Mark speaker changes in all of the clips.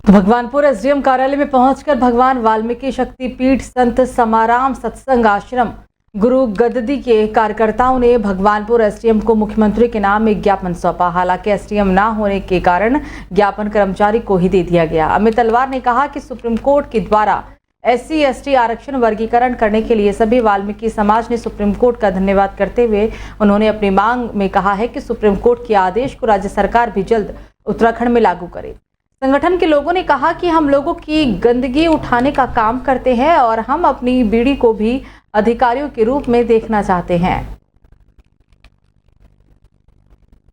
Speaker 1: तो भगवानपुर एसडीएम कार्यालय में पहुंचकर भगवान वाल्मीकि शक्तिपीठ संत समाराम सत्संग आश्रम गुरु गद्दी के कार्यकर्ताओं ने भगवानपुर एसडीएम को मुख्यमंत्री के नाम एक ज्ञापन सौंपा। हालांकि एसडीएम न होने के कारण ज्ञापन कर्मचारी को ही दे दिया गया। अमित तलवार ने कहा कि सुप्रीम कोर्ट के द्वारा SC ST आरक्षण वर्गीकरण करने के लिए सभी वाल्मीकि समाज ने सुप्रीम कोर्ट का धन्यवाद करते हुए उन्होंने अपनी मांग में कहा है कि सुप्रीम कोर्ट के आदेश को राज्य सरकार भी जल्द उत्तराखंड में लागू करे। संगठन के लोगों ने कहा कि हम लोगों की गंदगी उठाने का काम करते हैं और हम अपनी बीड़ी को भी अधिकारियों के रूप में देखना चाहते हैं।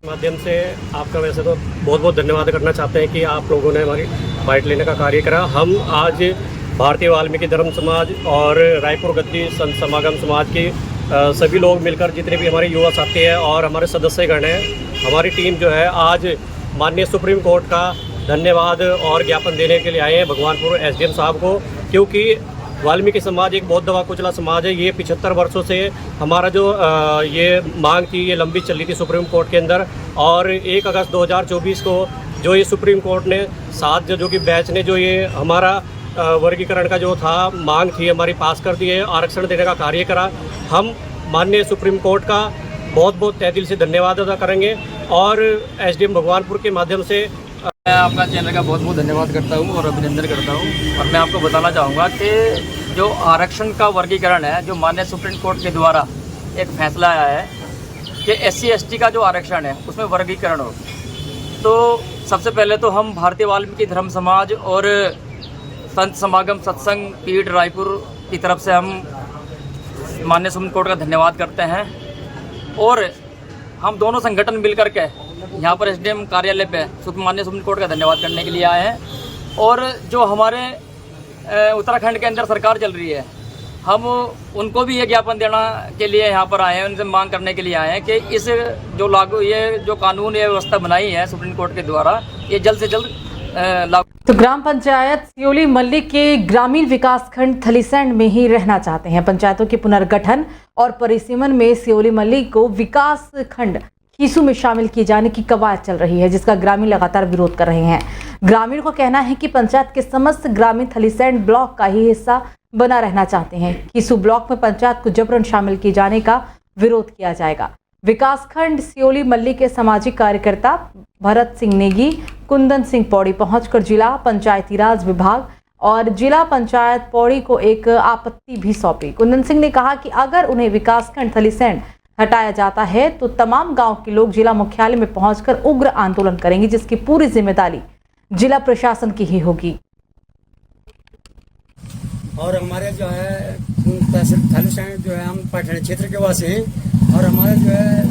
Speaker 2: माध्यम से आपका वैसे तो बहुत बहुत धन्यवाद करना चाहते हैं कि आप लोगों ने हमारी बाइट लेने का कार्य करा। हम आज भारतीय वाल्मीकि धर्म समाज और रायपुर गद्दी संत समागम समाज के सभी लोग मिलकर जितने भी हमारे युवा साथी हैं और हमारे सदस्यगण हैं, हमारी टीम जो है आज माननीय सुप्रीम कोर्ट का धन्यवाद और ज्ञापन देने के लिए आए हैं भगवानपुर SDM साहब को, क्योंकि वाल्मीकि समाज एक बहुत दबा कुचला समाज है। ये 75 वर्षों से हमारा जो ये मांग थी ये लंबी चली थी सुप्रीम कोर्ट के अंदर, और 1 अगस्त 2024 को जो ये सुप्रीम कोर्ट ने 7 जजों की बेंच ने जो ये हमारा वर्गीकरण का जो था मांग थी हमारी पास कर दी है, आरक्षण देने का कार्य करा। हम माननीय सुप्रीम कोर्ट का बहुत बहुत तहे दिल से धन्यवाद अदा करेंगे और SDM भगवानपुर के माध्यम से
Speaker 3: मैं आपका चैनल का बहुत बहुत धन्यवाद करता हूं और अभिनंदन करता हूं। और मैं आपको बताना चाहूँगा कि जो आरक्षण का वर्गीकरण है, जो माननीय सुप्रीम कोर्ट के द्वारा एक फैसला आया है कि SC ST का जो आरक्षण है उसमें वर्गीकरण हो, तो सबसे पहले तो हम भारतीय वाल्मीकि धर्म समाज और संत समागम सत्संग पीठ रायपुर की तरफ से हम माननीय सुप्रीम कोर्ट का धन्यवाद करते हैं। और हम दोनों संगठन मिलकर के यहाँ पर SDM कार्यालय पे माननीय सुप्रीम कोर्ट का धन्यवाद करने के लिए आए हैं। और जो हमारे उत्तराखंड के अंदर सरकार चल रही है, हम उनको भी ये ज्ञापन देना के लिए यहाँ पर आए हैं, उनसे मांग करने के लिए आए हैं कि इस जो लागू ये जो कानून ये व्यवस्था बनाई है सुप्रीम कोर्ट के द्वारा, ये जल्द से जल्द लागू।
Speaker 1: तो ग्राम पंचायत सियोली मल्ली के ग्रामीण विकास खंड थलीसैंड में ही रहना चाहते हैं। पंचायतों के पुनर्गठन और परिसीमन में सियोली मल्ली को विकास खंड खीसू में शामिल किए जाने की कवायद चल रही है, जिसका ग्रामीण लगातार विरोध कर रहे हैं। ग्रामीण को कहना है कि पंचायत के समस्त ग्रामीण थलीसैंड ब्लॉक का ही हिस्सा बना रहना चाहते हैं। खीसू ब्लॉक में पंचायत को जबरन शामिल किए जाने का विरोध किया जाएगा। विकासखंड सियोली मल्ली के सामाजिक कार्यकर्ता भरत सिंह नेगी, कुंदन सिंह पौड़ी पहुंचकर जिला पंचायती राज विभाग और जिला पंचायत पौड़ी को एक आपत्ति भी सौंपी। कुंदन सिंह ने कहा कि अगर उन्हें विकासखंड थलीसैंड हटाया जाता है तो तमाम गांव के लोग जिला मुख्यालय में पहुंचकर उग्र आंदोलन करेंगे, जिसकी पूरी जिम्मेदारी जिला प्रशासन की ही होगी।
Speaker 4: और हमारे जो है थलीसैंड जो है हम पठानी क्षेत्र के वासी हैं और हमारे जो है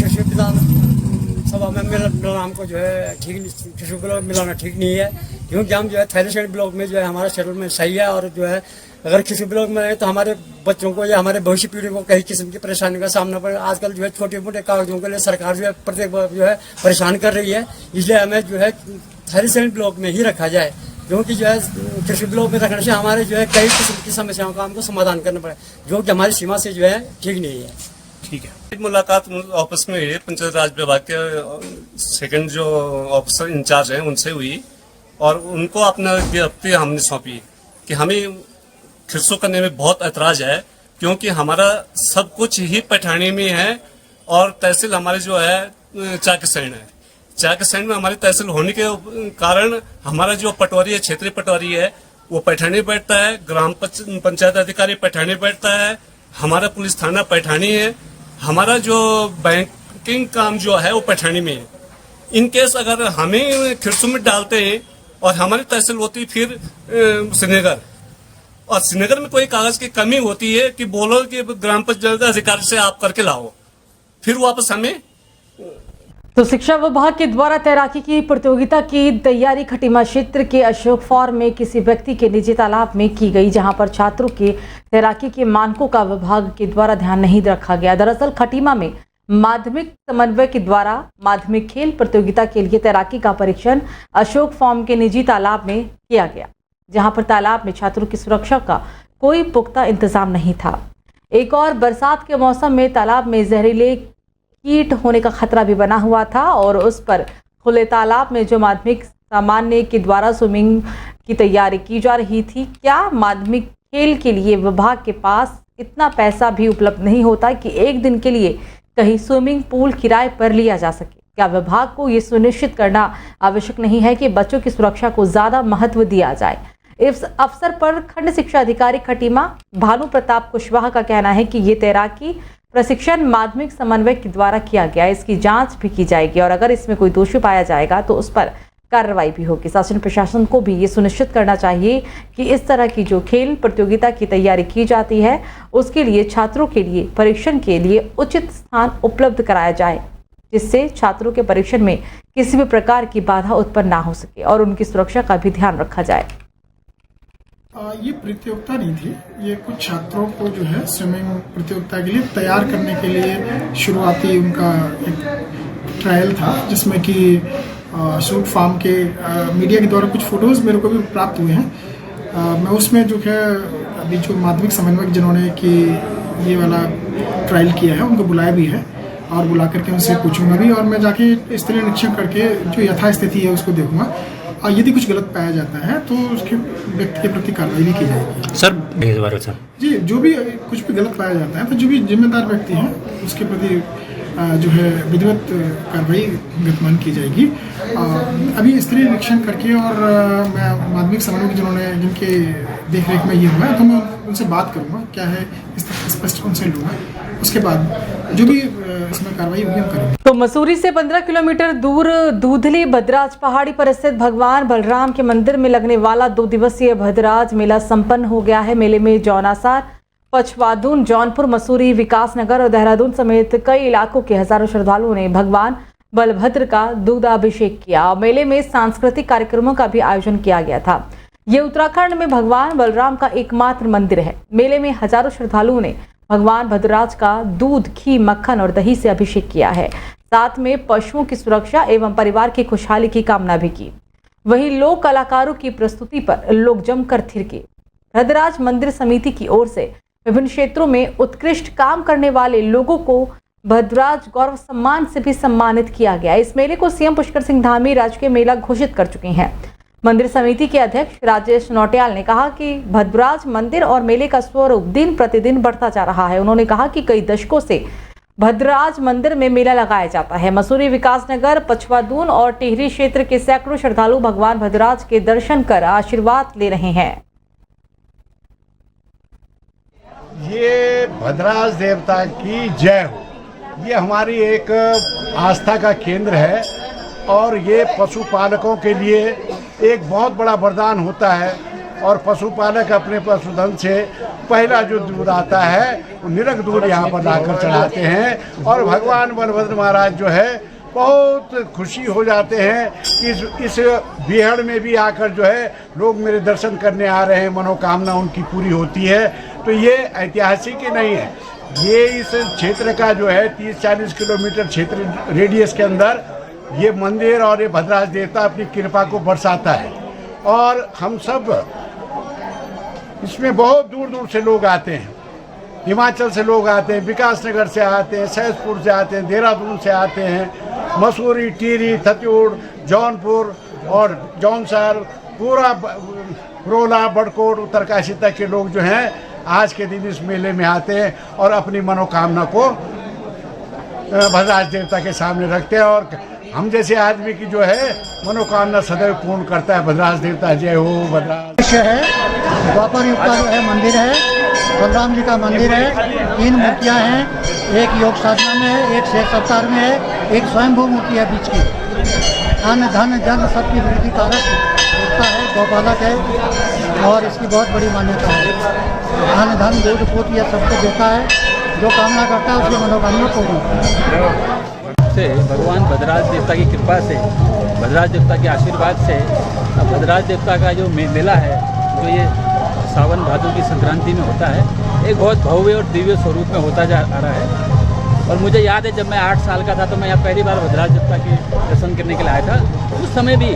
Speaker 4: कृषि विधानसभा में मिलाना हमको जो है ठीक नहीं, कृषि ब्लॉक मिलाना ठीक नहीं है, क्योंकि हम जो है थलीसैंड ब्लॉक में जो है हमारा सेटलमेंट सही है। और जो है अगर किसी ब्लॉक में रहे तो हमारे बच्चों को या हमारे भविष्य पीढ़ी को कई किस्म की परेशानी का सामना पड़े। आजकल जो है छोटे मोटे कागजों के लिए सरकार जो है प्रत्येक जो है परेशान कर रही है, इसलिए हमें जो है थलीसैंड ब्लॉक में ही रखा जाए, क्योंकि जो है कृषि ब्लॉक में रखने से हमारे जो है कई किस्म की समस्याओं का हमको समाधान करना पड़े, जो कि हमारी सीमा से जो है ठीक नहीं है।
Speaker 5: ठीक है। मुलाकात ऑफिस में हुई, पंचायत राज विभाग के सेकंड जो ऑफिसर इंचार्ज हैं उनसे हुई और उनको अपना गिरफ्ती हमने सौंपी कि हमें खिस्सू करने में बहुत ऐतराज है, क्योंकि हमारा सब कुछ ही पठानी में है और तहसील हमारी जो है चाकसैंड है। चाकसैंड में हमारी तहसील होने के कारण हमारा जो पटवारी है, क्षेत्रीय पटवारी है, वो पैठानी बैठता है, ग्राम पंचायत अधिकारी पैठानी बैठता है, हमारा पुलिस थाना पैठानी है, हमारा जो बैंकिंग काम जो है वो पैठानी में है। इन केस अगर हमें खिरसू में डालते हैं और हमारी तहसील होती फिर श्रीनगर, और श्रीनगर में कोई कागज की कमी होती है कि बोलो कि ग्राम पंचायत अधिकारी से आप करके लाओ, फिर वापस हमें।
Speaker 1: तो शिक्षा विभाग के द्वारा तैराकी की प्रतियोगिता की तैयारी खटीमा क्षेत्र के अशोक फार्म में किसी व्यक्ति के निजी तालाब में की गई, जहां पर छात्रों के तैराकी के मानकों का विभाग के द्वारा ध्यान नहीं रखा गया। दरअसल खटीमा में माध्यमिक समन्वय के द्वारा माध्यमिक खेल प्रतियोगिता के लिए तैराकी का परीक्षण अशोक फार्म के निजी तालाब में किया गया, जहां पर तालाब में छात्रों की सुरक्षा का कोई पुख्ता इंतजाम नहीं था। एक और बरसात के मौसम में तालाब में जहरीले कीट होने का खतरा भी बना हुआ था और उस पर खुले तालाब में जो माध्यमिक सामान्य के द्वारा स्विमिंग की तैयारी की जा रही थी। क्या माध्यमिक खेल के लिए विभाग के पास इतना पैसा भी उपलब्ध नहीं होता कि एक दिन के लिए कहीं स्विमिंग पूल किराए पर लिया जा सके? क्या विभाग को ये सुनिश्चित करना आवश्यक नहीं है कि बच्चों की सुरक्षा को ज्यादा महत्व दिया जाए? इस अवसर पर खंड शिक्षा अधिकारी खटीमा भानु प्रताप कुशवाहा का कहना है कि ये तैराकी प्रशिक्षण माध्यमिक समन्वय के द्वारा किया गया, इसकी जांच भी की जाएगी और अगर इसमें कोई दोषी पाया जाएगा तो उस पर कार्रवाई भी होगी। शासन प्रशासन को भी ये सुनिश्चित करना चाहिए कि इस तरह की जो खेल प्रतियोगिता की तैयारी की जाती है उसके लिए छात्रों के लिए परीक्षण के लिए उचित स्थान उपलब्ध कराया जाए, जिससे छात्रों के परीक्षण में किसी भी प्रकार की बाधा उत्पन्न ना हो सके और उनकी सुरक्षा का भी ध्यान रखा जाए।
Speaker 6: ये प्रतियोगिता नहीं थी, ये कुछ छात्रों को जो है स्विमिंग प्रतियोगिता के लिए तैयार करने के लिए शुरुआती उनका एक ट्रायल था, जिसमें कि सूट फार्म के मीडिया के द्वारा कुछ फोटोज मेरे को भी प्राप्त हुए हैं। मैं उसमें जो है अभी जो माध्यमिक समन्वयक जिन्होंने कि ये वाला ट्रायल किया है उनको बुलाया भी है और बुला करके उनसे पूछूंगा भी और मैं जाके स्थलीय निरीक्षण करके जो यथास्थिति है उसको देखूंगा और यदि कुछ गलत पाया जाता है तो उसके व्यक्ति के प्रति कार्रवाई भी की जाएगी।
Speaker 2: सर
Speaker 6: जी, जो भी कुछ भी गलत पाया जाता है तो जो भी जिम्मेदार व्यक्ति है उसके प्रति जो है विधिवत कार्रवाई विद्यमान की जाएगी। अभी स्थलीय निरीक्षण करके और मैं माध्यमिक समन्वय जिन्होंने जिनके देख रेख में ये हुआ है तो मैं उनसे बात करूंगा, क्या है स्पष्ट उनसे लूँगा, उसके बाद जो भी इसमें कार्रवाई होगी हम करेंगे।
Speaker 1: तो मसूरी से 15 किलोमीटर दूर दूधली भद्राज पहाड़ी पर स्थित भगवान बलराम के मंदिर में लगने वाला 2 दिवसीय भद्राज मेला संपन्न हो गया है। मेले में जौनासार, पछवादून, जौनपुर, मसूरी, विकासनगर और देहरादून समेत कई इलाकों के हजारों श्रद्धालुओं ने भगवान बलभद्र का दूधाभिषेक किया। मेले में सांस्कृतिक कार्यक्रमों का भी आयोजन किया गया था। ये उत्तराखंड में भगवान बलराम का एकमात्र मंदिर है। मेले में हजारों श्रद्धालुओं ने भगवान भद्रराज का दूध, घी, मक्खन और दही से अभिषेक किया है। साथ में पशुओं की सुरक्षा एवं परिवार की खुशहाली की कामना भी की। वहीं लोक कलाकारों की प्रस्तुति पर लोग जमकर थिरके। भद्रराज मंदिर समिति की ओर से विभिन्न क्षेत्रों में उत्कृष्ट काम करने वाले लोगों को भद्रराज गौरव सम्मान से भी सम्मानित किया गया। इस मेले को सीएम पुष्कर सिंह धामी राजकीय मेला घोषित कर चुके हैं। मंदिर समिति के अध्यक्ष राजेश नौटियाल ने कहा कि भद्रराज मंदिर और मेले का स्वरूप दिन प्रतिदिन बढ़ता जा रहा है। उन्होंने कहा कि कई दशकों से भद्रराज मंदिर में मेला लगाया जाता है। मसूरी, विकासनगर, पछवादून और टिहरी क्षेत्र के सैकड़ों श्रद्धालु भगवान भद्रराज के दर्शन कर आशीर्वाद ले रहे हैं।
Speaker 7: ये भद्रराज देवता की जय हो, ये हमारी एक आस्था का केंद्र है और ये पशुपालकों के लिए एक बहुत बड़ा वरदान होता है और पशुपालक अपने पशुधन से पहला जो दूध आता है वो निरक दूध यहाँ पर लाकर चढ़ाते हैं और भगवान बलभद्र महाराज जो है बहुत खुशी हो जाते हैं कि इस बिहड़ में भी आकर जो है लोग मेरे दर्शन करने आ रहे हैं, मनोकामना उनकी पूरी होती है। तो ये ऐतिहासिक ही नहीं है, ये इस क्षेत्र का जो है 30-40 किलोमीटर क्षेत्र रेडियस के अंदर ये मंदिर और ये भद्रराज देवता अपनी कृपा को बरसाता है और हम सब इसमें बहुत दूर दूर से लोग आते हैं। हिमाचल से लोग आते हैं, विकासनगर से आते हैं, सहसपुर से आते हैं, देहरादून से आते हैं, मसूरी, टिहरी, थत्यूड़, जौनपुर और जौनसार, पूरा रोला, बड़कोट, उत्तरकाशी तक के लोग जो हैं आज के दिन इस मेले में आते हैं और अपनी मनोकामना को भद्रराज देवता के सामने रखते हैं और हम जैसे आदमी की जो है मनोकामना सदैव पूर्ण करता है। भद्रराज देवता जय हो। भद्रराज
Speaker 8: है, द्वापर युग का जो है मंदिर है, बलराम जी का मंदिर है। 3 मूर्तियां हैं, एक योग साधना में है, एक शेष अवतार में है, एक स्वयंभू मूर्ति है बीच की। अन्न धन जन सबकी वृद्धि कारक देवता है, गौपालक है और इसकी बहुत बड़ी मान्यता है। अन्न धन दूध पूत यह सबको देता है, जो कामना करता है उसकी मनोकामना पूर्ण होती है।
Speaker 9: से भगवान भद्रराज देवता की कृपा से, भद्रराज देवता के आशीर्वाद से भद्रराज देवता का जो मेला है जो ये सावन भादों की संक्रांति में होता है, एक बहुत भव्य और दिव्य स्वरूप में होता जा रहा है। और मुझे याद है जब मैं 8 साल का था तो मैं यहाँ पहली बार भद्रराज देवता के दर्शन करने के लिए आया था। उस समय भी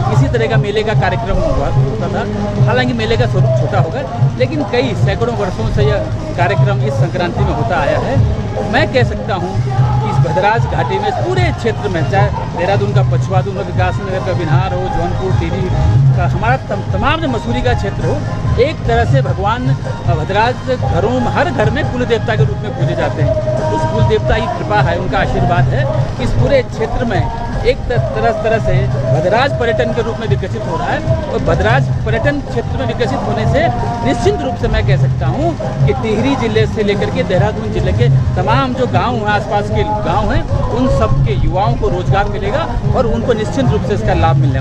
Speaker 9: इसी तरह का मेले का कार्यक्रम होता था। हालांकि मेले का स्वरूप छोटा होगा, लेकिन कई सैकड़ों वर्षों से यह कार्यक्रम इस संक्रांति में होता आया है। मैं कह सकता हूँ कि भद्राज घाटी में पूरे क्षेत्र में, चाहे देहरादून का पछवादून हो, विकास नगर का बिनहार हो, जौनपुर टिहरी का, हमारा तमाम जो मसूरी का क्षेत्र हो, एक तरह से भगवान भद्राज घरों में, हर घर में कुल देवता के रूप में पूजे जाते हैं। उस कुल देवता की कृपा है, उनका आशीर्वाद है कि इस पूरे क्षेत्र में एक तरह से भद्राज पर्यटन के रूप में विकसित हो रहा है। और भद्राज पर्यटन क्षेत्र में विकसित होने से निश्चित रूप से मैं कह सकता हूँ कि टिहरी जिले से लेकर के देहरादून जिले के तमाम जो गांव हैं, आसपास के गांव हैं, उन सब के युवाओं को रोजगार मिलेगा और उनको निश्चित रूप से इसका लाभ मिलने वाला है।